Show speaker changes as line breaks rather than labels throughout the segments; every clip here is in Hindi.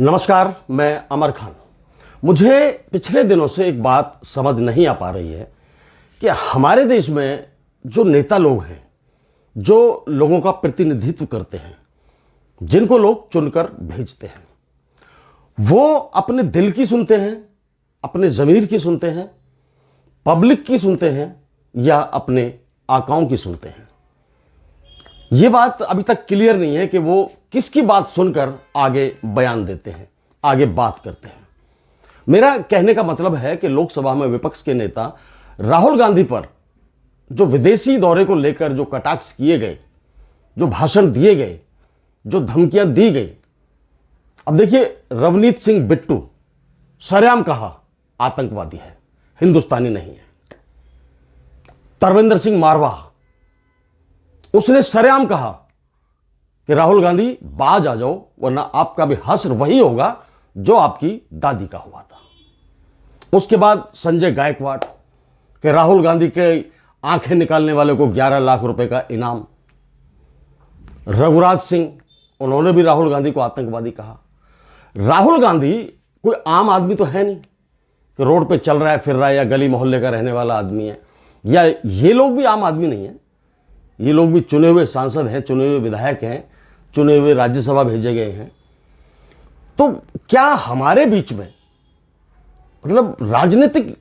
नमस्कार, मैं अमर खान। मुझे पिछले दिनों से एक बात समझ नहीं आ पा रही है कि हमारे देश में जो नेता लोग हैं, जो लोगों का प्रतिनिधित्व करते हैं, जिनको लोग चुनकर भेजते हैं, वो अपने दिल की सुनते हैं, अपने ज़मीर की सुनते हैं, पब्लिक की सुनते हैं या अपने आकाओं की सुनते हैं। ये बात अभी तक क्लियर नहीं है कि वो किसकी बात सुनकर आगे बयान देते हैं, आगे बात करते हैं। मेरा कहने का मतलब है कि लोकसभा में विपक्ष के नेता राहुल गांधी पर जो विदेशी दौरे को लेकर जो कटाक्ष किए गए, जो भाषण दिए गए, जो धमकियां दी गई। अब देखिए, रवनीत सिंह बिट्टू सरेआम कहा आतंकवादी है, हिंदुस्तानी नहीं है। तरविंदर सिंह मारवा, उसने सरेआम कहा कि राहुल गांधी बाज आ जाओ, वरना आपका भी हश्र वही होगा जो आपकी दादी का हुआ था। उसके बाद संजय गायकवाड़ कि राहुल गांधी के आंखें निकालने वाले को 11 लाख रुपए का इनाम। रघुराज सिंह, उन्होंने भी राहुल गांधी को आतंकवादी कहा। राहुल गांधी कोई आम आदमी तो है नहीं कि रोड पे चल रहा है, फिर रहा है, या गली मोहल्ले का रहने वाला आदमी है, या ये लोग भी आम आदमी नहीं है। ये लोग भी चुने हुए सांसद हैं, चुने हुए विधायक हैं, चुने हुए राज्यसभा भेजे गए हैं। तो क्या हमारे बीच में मतलब राजनीतिक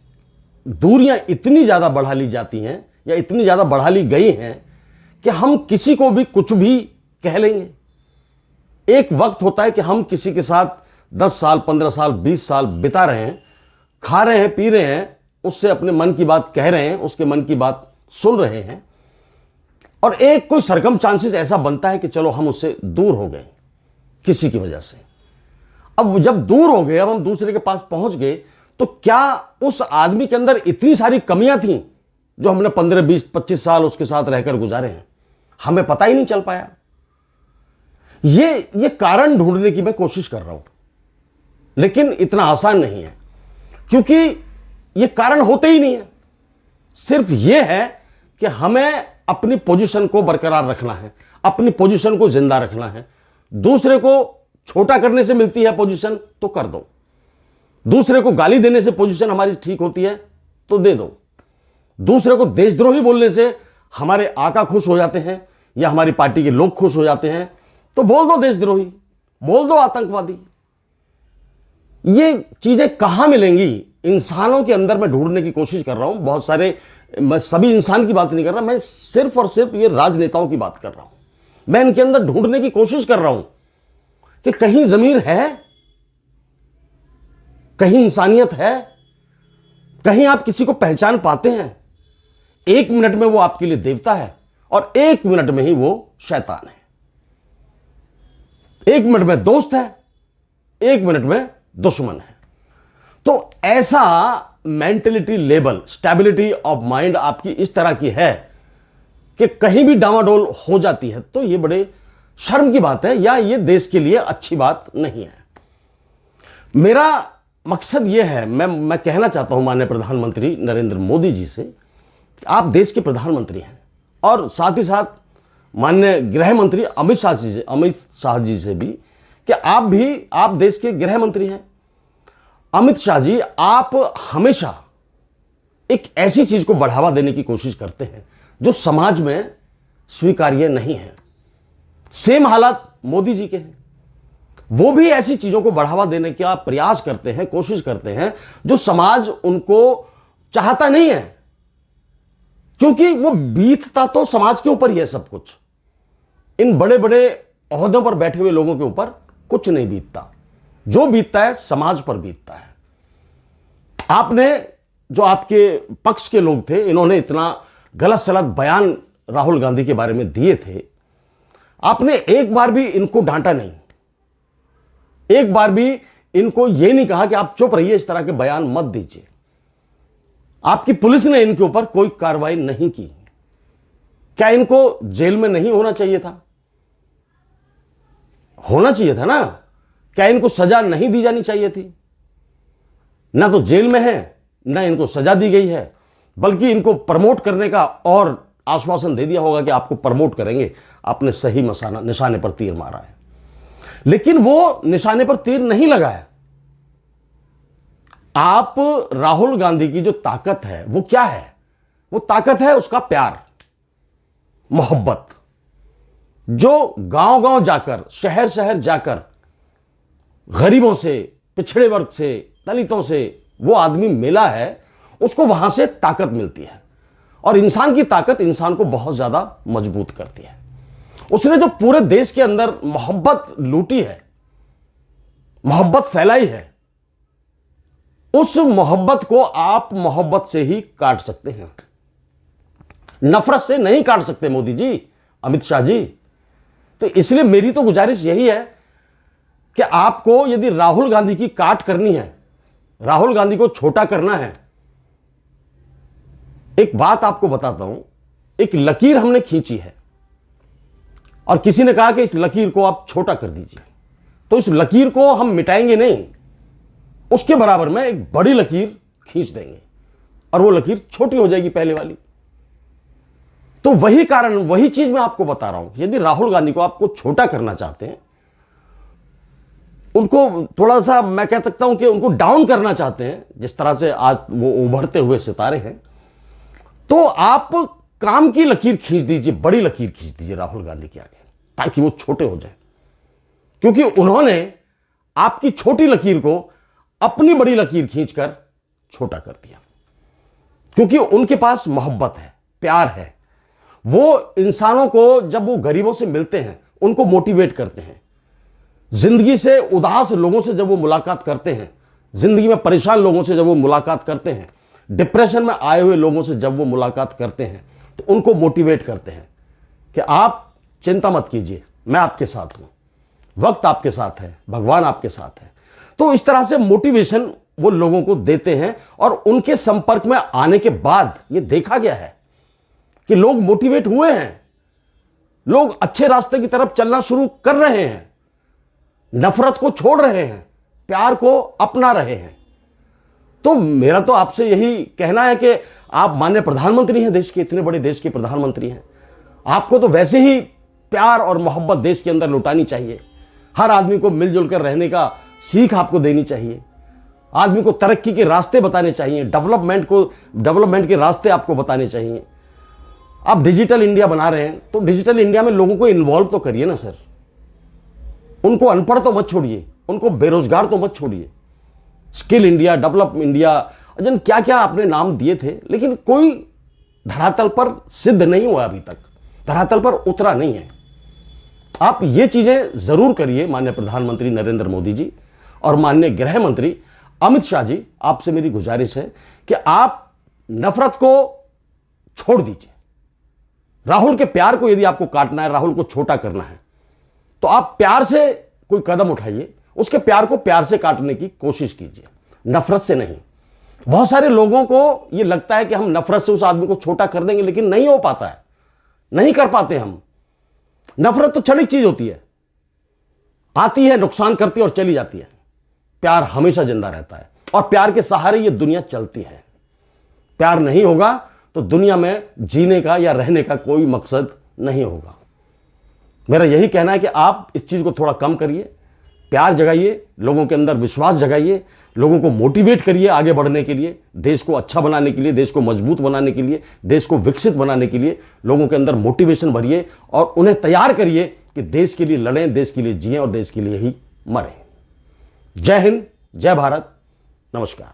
दूरियां इतनी ज्यादा बढ़ा ली जाती हैं या इतनी ज्यादा बढ़ा ली गई हैं कि हम किसी को भी कुछ भी कह लेंगे। एक वक्त होता है कि हम किसी के साथ 10 साल, 15 साल, 20 साल बिता रहे हैं, खा रहे हैं, पी रहे हैं, उससे अपने मन की बात कह रहे हैं, उसके मन की बात सुन रहे हैं, और एक कोई सरकमस्टांसेस ऐसा बनता है कि चलो हम उससे दूर हो गए किसी की वजह से। अब जब दूर हो गए, अब हम दूसरे के पास पहुंच गए, तो क्या उस आदमी के अंदर इतनी सारी कमियां थीं जो हमने 15, 20, 25 साल उसके साथ रहकर गुजारे हैं, हमें पता ही नहीं चल पाया। ये कारण ढूंढने की मैं कोशिश कर रहा हूं, लेकिन इतना आसान नहीं है, क्योंकि ये कारण होते ही नहीं है। सिर्फ ये है कि हमें अपनी पोजीशन को बरकरार रखना है, अपनी पोजीशन को जिंदा रखना है। दूसरे को छोटा करने से मिलती है पोजीशन तो कर दो, दूसरे को गाली देने से पोजीशन हमारी ठीक होती है तो दे दो, दूसरे को देशद्रोही बोलने से हमारे आका खुश हो जाते हैं या हमारी पार्टी के लोग खुश हो जाते हैं तो बोल दो देशद्रोही, बोल दो आतंकवादी। ये चीजें कहां मिलेंगी? इंसानों के अंदर मैं ढूंढने की कोशिश कर रहा हूं। बहुत सारे, मैं सभी इंसान की बात नहीं कर रहा, मैं सिर्फ और सिर्फ ये राजनेताओं की बात कर रहा हूं। मैं इनके अंदर ढूंढने की कोशिश कर रहा हूं कि कहीं जमीर है, कहीं इंसानियत है, कहीं आप किसी को पहचान पाते हैं। 1 मिनट में वो आपके लिए देवता है और 1 मिनट में ही वो शैतान है। 1 मिनट में दोस्त है, 1 मिनट में दुश्मन है। तो ऐसा mentality level, stability of mind आपकी इस तरह की है कि कहीं भी डामाडोल हो जाती है तो ये बड़े शर्म की बात है, या ये देश के लिए अच्छी बात नहीं है। मेरा मकसद ये है, मैं कहना चाहता हूं माननीय प्रधानमंत्री नरेंद्र मोदी जी से, आप देश के प्रधानमंत्री हैं, और साथ ही साथ माननीय गृह मंत्री अमित शाह जी से भी कि आप देश के गृह मंत्री हैं। अमित शाह जी, आप हमेशा एक ऐसी चीज को बढ़ावा देने की कोशिश करते हैं जो समाज में स्वीकार्य नहीं है। सेम हालात मोदी जी के हैं। वो भी ऐसी चीजों को बढ़ावा देने का प्रयास करते हैं, कोशिश करते हैं जो समाज उनको चाहता नहीं है, क्योंकि वो बीतता तो समाज के ऊपर ही है सब कुछ। इन बड़े बड़े ओहदों पर बैठे हुए लोगों के ऊपर कुछ नहीं बीतता, जो बीतता है समाज पर बीतता है। आपने, जो आपके पक्ष के लोग थे, इन्होंने इतना गलत सलत बयान राहुल गांधी के बारे में दिए थे, आपने एक बार भी इनको डांटा नहीं, एक बार भी इनको यह नहीं कहा कि आप चुप रहिए, इस तरह के बयान मत दीजिए। आपकी पुलिस ने इनके ऊपर कोई कार्रवाई नहीं की। क्या इनको जेल में नहीं होना चाहिए था? होना चाहिए था ना। क्या इनको सजा नहीं दी जानी चाहिए थी? ना तो जेल में है, ना इनको सजा दी गई है, बल्कि इनको प्रमोट करने का और आश्वासन दे दिया होगा कि आपको प्रमोट करेंगे। आपने सही निशाने पर तीर मारा है। लेकिन वो निशाने पर तीर नहीं लगाया। आप राहुल गांधी की जो ताकत है वो क्या है? वो ताकत है उसका प्यार, मोहब्बत। जो गांव गांव जाकर, शहर शहर जाकर गरीबों से, पिछड़े वर्ग से, दलितों से वो आदमी मिला है, उसको वहां से ताकत मिलती है। और इंसान की ताकत इंसान को बहुत ज्यादा मजबूत करती है। उसने जो पूरे देश के अंदर मोहब्बत लूटी है, मोहब्बत फैलाई है, उस मोहब्बत को आप मोहब्बत से ही काट सकते हैं, नफरत से नहीं काट सकते मोदी जी, अमित शाह जी। तो इसलिए मेरी तो गुजारिश यही है कि आपको यदि राहुल गांधी की काट करनी है, राहुल गांधी को छोटा करना है, एक बात आपको बताता हूं। एक लकीर हमने खींची है और किसी ने कहा कि इस लकीर को आप छोटा कर दीजिए, तो इस लकीर को हम मिटाएंगे नहीं, उसके बराबर में एक बड़ी लकीर खींच देंगे और वो लकीर छोटी हो जाएगी पहले वाली। तो वही कारण, वही चीज मैं आपको बता रहा हूं। यदि राहुल गांधी को आपको छोटा करना चाहते हैं, उनको थोड़ा सा मैं कह सकता हूं कि उनको डाउन करना चाहते हैं, जिस तरह से आज वो उभरते हुए सितारे हैं, तो आप काम की लकीर खींच दीजिए, बड़ी लकीर खींच दीजिए राहुल गांधी के आगे, ताकि वो छोटे हो जाए। क्योंकि उन्होंने आपकी छोटी लकीर को अपनी बड़ी लकीर खींचकर छोटा कर दिया। क्योंकि उनके पास मोहब्बत है, प्यार है। वो इंसानों को, जब वो गरीबों से मिलते हैं, उनको मोटिवेट करते हैं। जिंदगी से उदास लोगों से जब वो मुलाकात करते हैं, जिंदगी में परेशान लोगों से जब वो मुलाकात करते हैं, डिप्रेशन में आए हुए लोगों से जब वो मुलाकात करते हैं, तो उनको मोटिवेट करते हैं कि आप चिंता मत कीजिए, मैं आपके साथ हूं, वक्त आपके साथ है, भगवान आपके साथ है। तो इस तरह से मोटिवेशन वो लोगों को देते हैं। और उनके संपर्क में आने के बाद ये देखा गया है कि लोग मोटिवेट हुए हैं, लोग अच्छे रास्ते की तरफ चलना शुरू कर रहे हैं, नफरत को छोड़ रहे हैं, प्यार को अपना रहे हैं। तो मेरा तो आपसे यही कहना है कि आप माननीय प्रधानमंत्री हैं देश के, इतने बड़े देश के प्रधानमंत्री हैं, आपको तो वैसे ही प्यार और मोहब्बत देश के अंदर लुटानी चाहिए। हर आदमी को मिलजुल कर रहने का सीख आपको देनी चाहिए, आदमी को तरक्की के रास्ते बताने चाहिए, डेवलपमेंट के रास्ते आपको बताने चाहिए। आप डिजिटल इंडिया बना रहे हैं, तो डिजिटल इंडिया में लोगों को इन्वॉल्व तो करिए ना सर। उनको अनपढ़ तो मत छोड़िए, उनको बेरोजगार तो मत छोड़िए। स्किल इंडिया, डेवलप इंडिया, जन क्या क्या आपने नाम दिए थे, लेकिन कोई धरातल पर सिद्ध नहीं हुआ, अभी तक धरातल पर उतरा नहीं है। आप ये चीजें जरूर करिए माननीय प्रधानमंत्री नरेंद्र मोदी जी और माननीय गृह मंत्री अमित शाह जी। आपसे मेरी गुजारिश है कि आप नफरत को छोड़ दीजिए। राहुल के प्यार को यदि आपको काटना है, राहुल को छोटा करना है, तो आप प्यार से कोई कदम उठाइए, उसके प्यार को प्यार से काटने की कोशिश कीजिए, नफरत से नहीं। बहुत सारे लोगों को यह लगता है कि हम नफरत से उस आदमी को छोटा कर देंगे, लेकिन नहीं हो पाता है, नहीं कर पाते हम। नफरत तो क्षणिक चीज होती है, आती है, नुकसान करती है और चली जाती है। प्यार हमेशा जिंदा रहता है और प्यार के सहारे ये दुनिया चलती है। प्यार नहीं होगा तो दुनिया में जीने का या रहने का कोई मकसद नहीं होगा। मेरा यही कहना है कि आप इस चीज को थोड़ा कम करिए, प्यार जगाइए, लोगों के अंदर विश्वास जगाइए, लोगों को मोटिवेट करिए आगे बढ़ने के लिए, देश को अच्छा बनाने के लिए, देश को मजबूत बनाने के लिए, देश को विकसित बनाने के लिए लोगों के अंदर मोटिवेशन भरिए और उन्हें तैयार करिए कि देश के लिए लड़ें, देश के लिए जिएं और देश के लिए ही मरें। जय हिंद, जय भारत, नमस्कार।